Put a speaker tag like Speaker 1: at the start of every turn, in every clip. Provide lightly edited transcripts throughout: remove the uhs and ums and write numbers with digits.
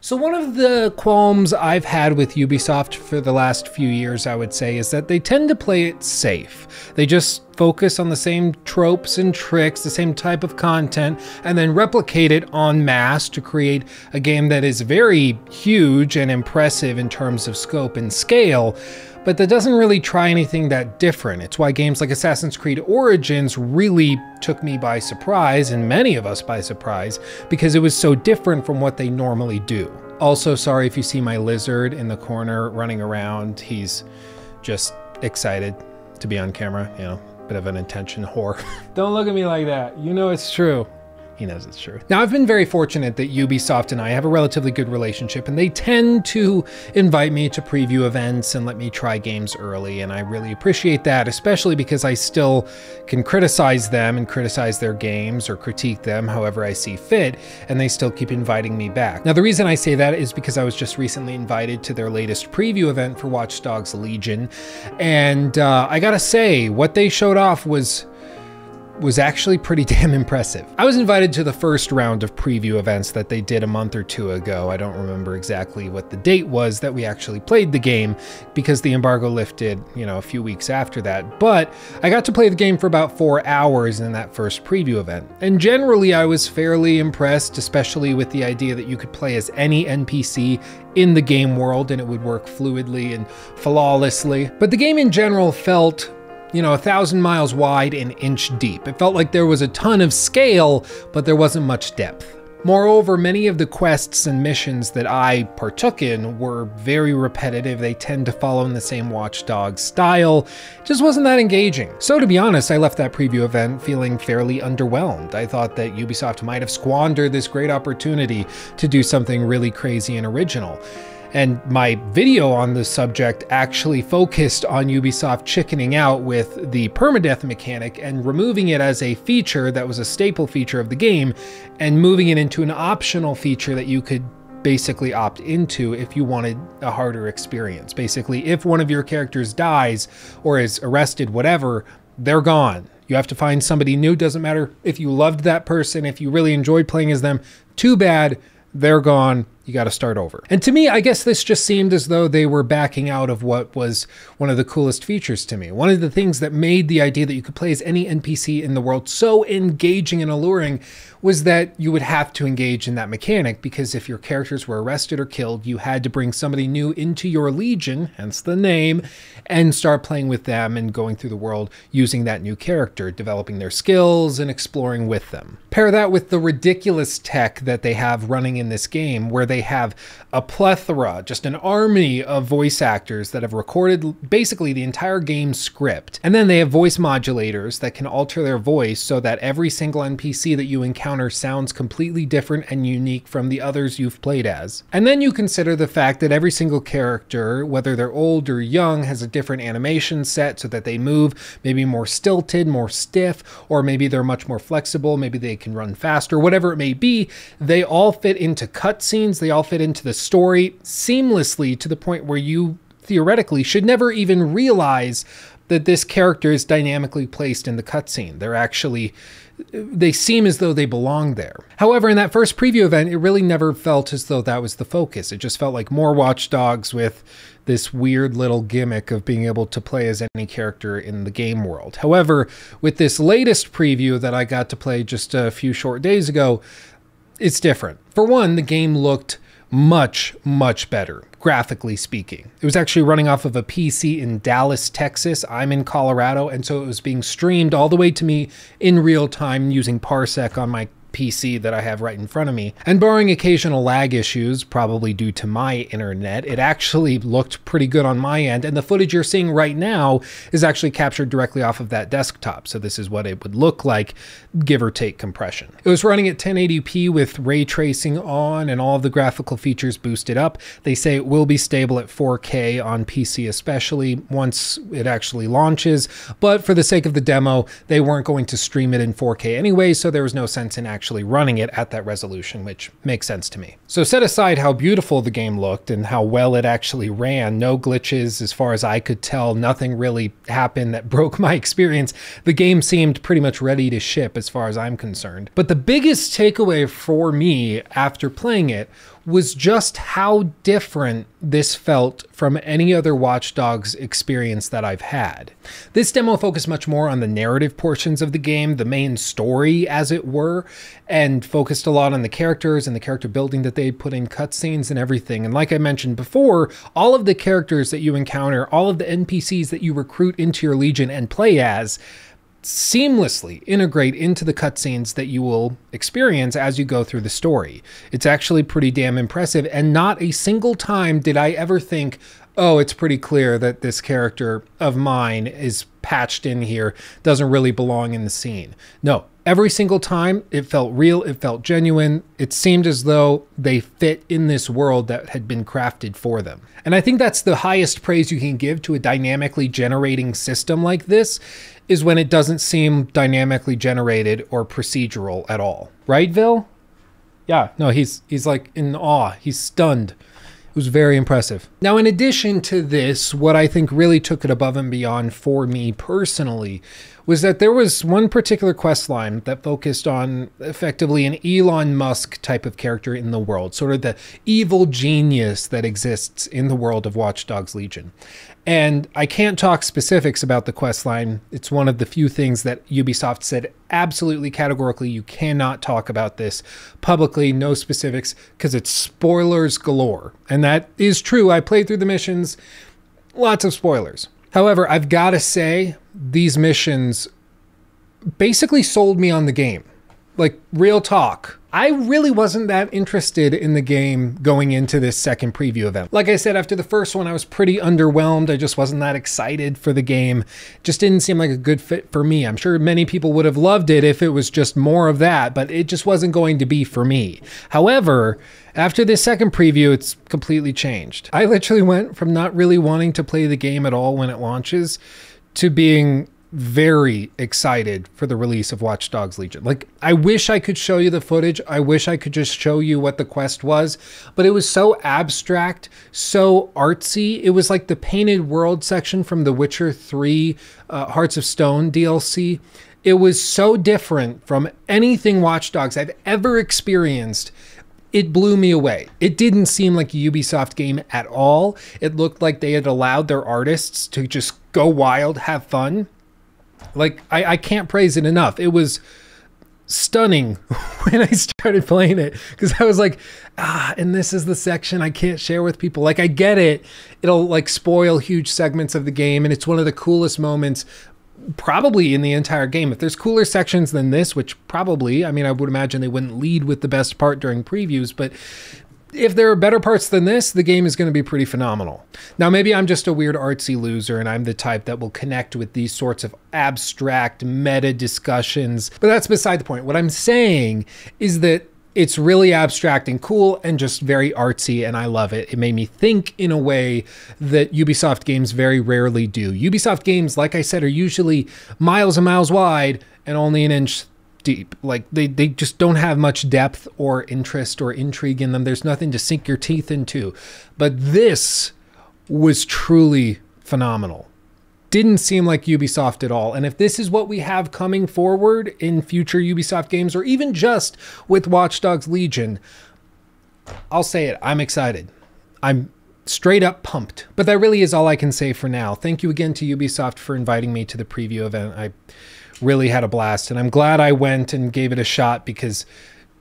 Speaker 1: So one of the qualms I've had with Ubisoft for the last few years, I would say, is that they tend to play it safe. They just focus on the same tropes and tricks, the same type of content, and then replicate it en masse to create a game that is very huge and impressive in terms of scope and scale, but that doesn't really try anything that different. It's why games like Assassin's Creed Origins really took me by surprise, and many of us by surprise, because it was so different from what they normally do. Also, sorry if you see my lizard in the corner running around. He's just excited to be on camera, you know, bit of an attention whore. Don't look at me like that. You know it's true. He knows it's true. Now, I've been very fortunate that Ubisoft and I have a relatively good relationship, and they tend to invite me to preview events and let me try games early, and I really appreciate that, especially because I still can criticize them and criticize their games or critique them however I see fit, and they still keep inviting me back. Now, the reason I say that is because I was just recently invited to their latest preview event for Watch Dogs Legion, and I gotta say, what they showed off was actually pretty damn impressive. I was invited to the first round of preview events that they did a month or two ago. I don't remember exactly what the date was that we actually played the game because the embargo lifted, you know, a few weeks after that. But I got to play the game for about 4 hours in that first preview event. And generally I was fairly impressed, especially with the idea that you could play as any NPC in the game world and it would work fluidly and flawlessly. But the game in general felt, you know, 1,000 miles wide and inch deep. It felt like there was a ton of scale, but there wasn't much depth. Moreover, many of the quests and missions that I partook in were very repetitive. They tend to follow in the same Watch Dogs style. It just wasn't that engaging. So to be honest, I left that preview event feeling fairly underwhelmed. I thought that Ubisoft might have squandered this great opportunity to do something really crazy and original. And my video on this subject actually focused on Ubisoft chickening out with the permadeath mechanic and removing it as a feature that was a staple feature of the game and moving it into an optional feature that you could basically opt into if you wanted a harder experience. Basically, if one of your characters dies or is arrested, whatever, they're gone. You have to find somebody new. Doesn't matter if you loved that person, if you really enjoyed playing as them, too bad, they're gone. You got to start over. And to me, I guess this just seemed as though they were backing out of what was one of the coolest features to me. One of the things that made the idea that you could play as any NPC in the world so engaging and alluring was that you would have to engage in that mechanic, because if your characters were arrested or killed, you had to bring somebody new into your legion, hence the name, and start playing with them and going through the world using that new character, developing their skills and exploring with them. Pair that with the ridiculous tech that they have running in this game, where they have a plethora, just an army of voice actors that have recorded basically the entire game script. And then they have voice modulators that can alter their voice so that every single NPC that you encounter sounds completely different and unique from the others you've played as. And then you consider the fact that every single character, whether they're old or young, has a different animation set so that they move maybe more stilted, more stiff, or maybe they're much more flexible, maybe they can run faster, whatever it may be. They all fit into cutscenes, they all fit into the story seamlessly to the point where you theoretically should never even realize that this character is dynamically placed in the cutscene. They seem as though they belong there. However, in that first preview event, it really never felt as though that was the focus. It just felt like more Watch Dogs with this weird little gimmick of being able to play as any character in the game world. However, with this latest preview that I got to play just a few short days ago, it's different. For one, the game looked much, much better, graphically speaking. It was actually running off of a PC in Dallas, Texas. I'm in Colorado, and so it was being streamed all the way to me in real time using Parsec on my PC that I have right in front of me. And barring occasional lag issues, probably due to my internet, it actually looked pretty good on my end. And the footage you're seeing right now is actually captured directly off of that desktop. So this is what it would look like, give or take compression. It was running at 1080p with ray tracing on and all of the graphical features boosted up. They say it will be stable at 4K on PC, especially once it actually launches. But for the sake of the demo, they weren't going to stream it in 4K anyway, so there was no sense in actually running it at that resolution, which makes sense to me. So set aside how beautiful the game looked and how well it actually ran, no glitches as far as I could tell, nothing really happened that broke my experience. The game seemed pretty much ready to ship as far as I'm concerned. But the biggest takeaway for me after playing it was just how different this felt from any other Watch Dogs experience that I've had. This demo focused much more on the narrative portions of the game, the main story as it were, and focused a lot on the characters and the character building that they put in cutscenes and everything. And like I mentioned before, all of the characters that you encounter, all of the NPCs that you recruit into your Legion and play as, seamlessly integrate into the cutscenes that you will experience as you go through the story. It's actually pretty damn impressive, and not a single time did I ever think, oh, it's pretty clear that this character of mine is patched in here, doesn't really belong in the scene. No, every single time it felt real, it felt genuine, it seemed as though they fit in this world that had been crafted for them. And I think that's the highest praise you can give to a dynamically generating system like this, is when it doesn't seem dynamically generated or procedural at all. Right, Vil? Yeah, no, he's like in awe, he's stunned. It was very impressive. Now, in addition to this, what I think really took it above and beyond for me personally was that there was one particular quest line that focused on effectively an Elon Musk type of character in the world, sort of the evil genius that exists in the world of Watch Dogs Legion. And I can't talk specifics about the quest line. It's one of the few things that Ubisoft said absolutely categorically, you cannot talk about this publicly, no specifics, because it's spoilers galore. And that is true. I played through the missions, lots of spoilers. However, I've got to say, these missions basically sold me on the game. Like, real talk. I really wasn't that interested in the game going into this second preview event. Like I said, after the first one, I was pretty underwhelmed. I just wasn't that excited for the game. Just didn't seem like a good fit for me. I'm sure many people would have loved it if it was just more of that, but it just wasn't going to be for me. However, after this second preview, it's completely changed. I literally went from not really wanting to play the game at all when it launches to being very excited for the release of Watch Dogs Legion. Like, I wish I could show you the footage. I wish I could just show you what the quest was, but it was so abstract, so artsy. It was like the painted world section from the Witcher 3 Hearts of Stone DLC. It was so different from anything Watch Dogs I've ever experienced. It blew me away. It didn't seem like a Ubisoft game at all. It looked like they had allowed their artists to just go wild, have fun. Like, I can't praise it enough. It was stunning when I started playing it, because I was like, and this is the section I can't share with people. Like, I get it. It'll like spoil huge segments of the game, and it's one of the coolest moments probably in the entire game. If there's cooler sections than this, which probably, I mean, I would imagine they wouldn't lead with the best part during previews, but if there are better parts than this, the game is going to be pretty phenomenal. Now, maybe I'm just a weird artsy loser and I'm the type that will connect with these sorts of abstract meta discussions, but that's beside the point. What I'm saying is that it's really abstract and cool and just very artsy, and I love it. It made me think in a way that Ubisoft games very rarely do. Ubisoft games, like I said, are usually miles and miles wide and only an inch deep. Like, they just don't have much depth or interest or intrigue in them. There's nothing to sink your teeth into. But this was truly phenomenal. Didn't seem like Ubisoft at all. And if this is what we have coming forward in future Ubisoft games, or even just with Watch Dogs Legion, I'll say it, I'm excited. I'm straight up pumped. But that really is all I can say for now. Thank you again to Ubisoft for inviting me to the preview event. I really had a blast, and I'm glad I went and gave it a shot, because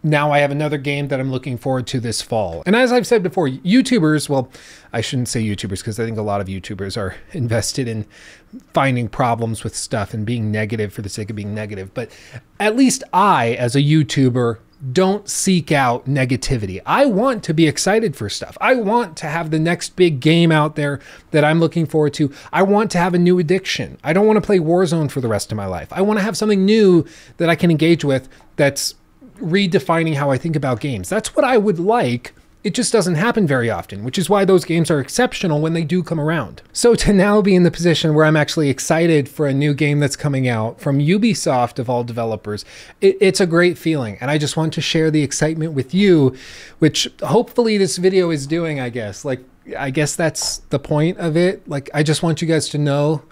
Speaker 1: now I have another game that I'm looking forward to this fall. And as I've said before, YouTubers, well, I shouldn't say YouTubers, because I think a lot of YouTubers are invested in finding problems with stuff and being negative for the sake of being negative. But at least I, as a YouTuber, don't seek out negativity. I want to be excited for stuff. I want to have the next big game out there that I'm looking forward to. I want to have a new addiction. I don't want to play Warzone for the rest of my life. I want to have something new that I can engage with that's redefining how I think about games. That's what I would like. It just doesn't happen very often, which is why those games are exceptional when they do come around. So to now be in the position where I'm actually excited for a new game that's coming out from Ubisoft of all developers, it's a great feeling. And I just want to share the excitement with you, which hopefully this video is doing, I guess. Like, I guess that's the point of it. Like, I just want you guys to know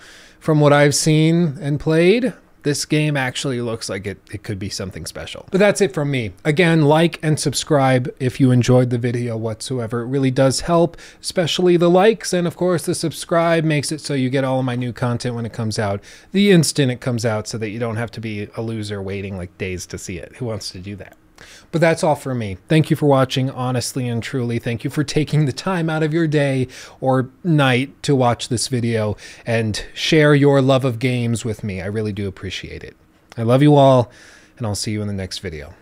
Speaker 1: from what I've seen and played this game actually looks like it could be something special. But that's it from me. Again, like and subscribe if you enjoyed the video whatsoever. It really does help, especially the likes, and of course the subscribe makes it so you get all of my new content when it comes out the instant it comes out, so that you don't have to be a loser waiting like days to see it. Who wants to do that? But that's all for me. Thank you for watching, honestly and truly. Thank you for taking the time out of your day or night to watch this video and share your love of games with me. I really do appreciate it. I love you all, and I'll see you in the next video.